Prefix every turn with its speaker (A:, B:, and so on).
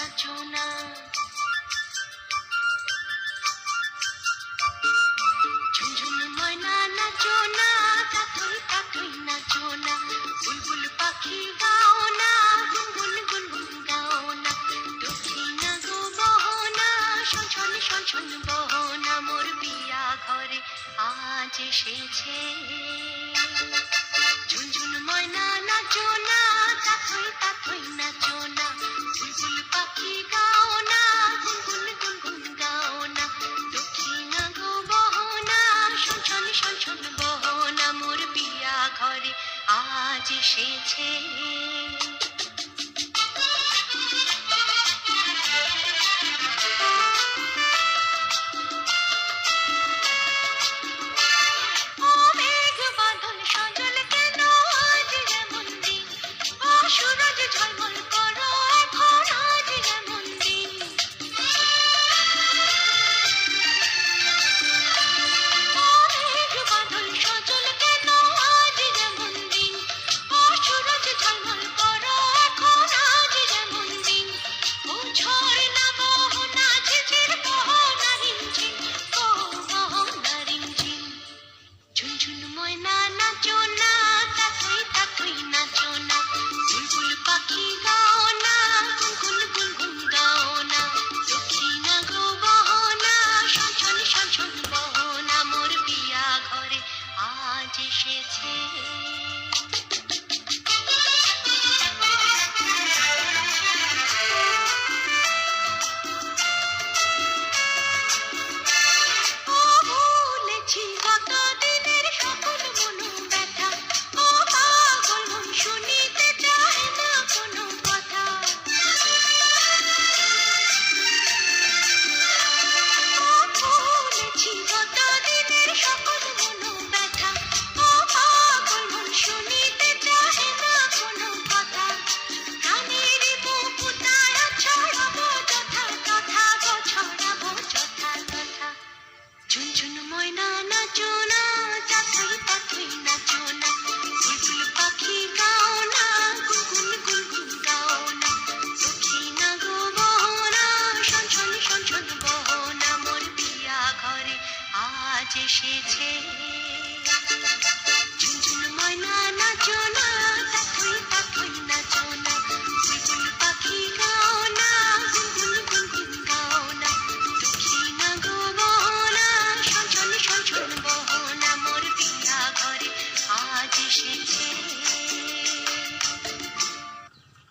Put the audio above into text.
A: নাচো না, ঝুনঝুন ময়না নাচো না, তাতই তাতই নাচো না, বুলবুল পাখি গাও না, গুনগুন গুনগুন গাও না, দক্ষিণা গো বহনা, শনশন শনশন বহনা, মোর বিয়া ঘরে আজ এসেছে। ঝুনঝুন ময়না নাচো না, তাতই তাতই নাচো না, বুলবুল পাখি গাও না, গুনগুন গুনগুন গাও না, দক্ষিণা গো বহনা, শনশন শনশন বহনা, মোর বিয়া ঘরে আজ এসেছে। ও মেঘ বাদল সজল কেন আজ এমন দিন, ও সূরজ ঝলমল করো এখন আজ এমন দিন। ও মেঘ বাদল সজল কেন আজ এমন দিন, ও সূরজ ঝলমল করো এখন আজ এমন দিন। ও ঝর্ণা মোহনা ঝিঝির মোহনা রিমঝিম, ও মোহনা রিমঝিম। ঝুনঝুন ময়না নাচো না, তাতই তাতই নাচো না, বুলবুল পাখি গাও না, গুনগুন গুনগুন গাও না, দক্ষিণা গো বহনা, শনশন শনশন বহনা, মোর বিয়া ঘরে আজ এসেছে। ও ভুলেছি গত দিনের সকল মনো ব্যথা, ও পাগল মন শুনিতে চায় না কোনো কথা। ও ভুলেছি গত দিনের সকল মনো ব্যথা, ও পাগল মন শুনিতে চায় না কোনো কথা। প্রাণের বুকুটায় ছড়াবো যথা তথা গো, ছড়াবো যথা তথা। ঝুনঝুন ময়না নাচো না, তাতই তাতই নাচো না, বুলবুল পাখি গাও না, গুনগুন গুনগুন গাও না, দক্ষিণা গো বহনা, শনশন শনশন বহনা, মোর বিয়া ঘরে আজ এসেছে। ঝুনঝুন ময়না নাচো না, তাতই তাতই নাচো না, বুলবুল পাখি গাও না, গুনগুন গুনগুন গাও না, দক্ষিণা গো বহনা, শনশন শনশন বহনা, মোর বিয়া ঘরে আজ এসেছে।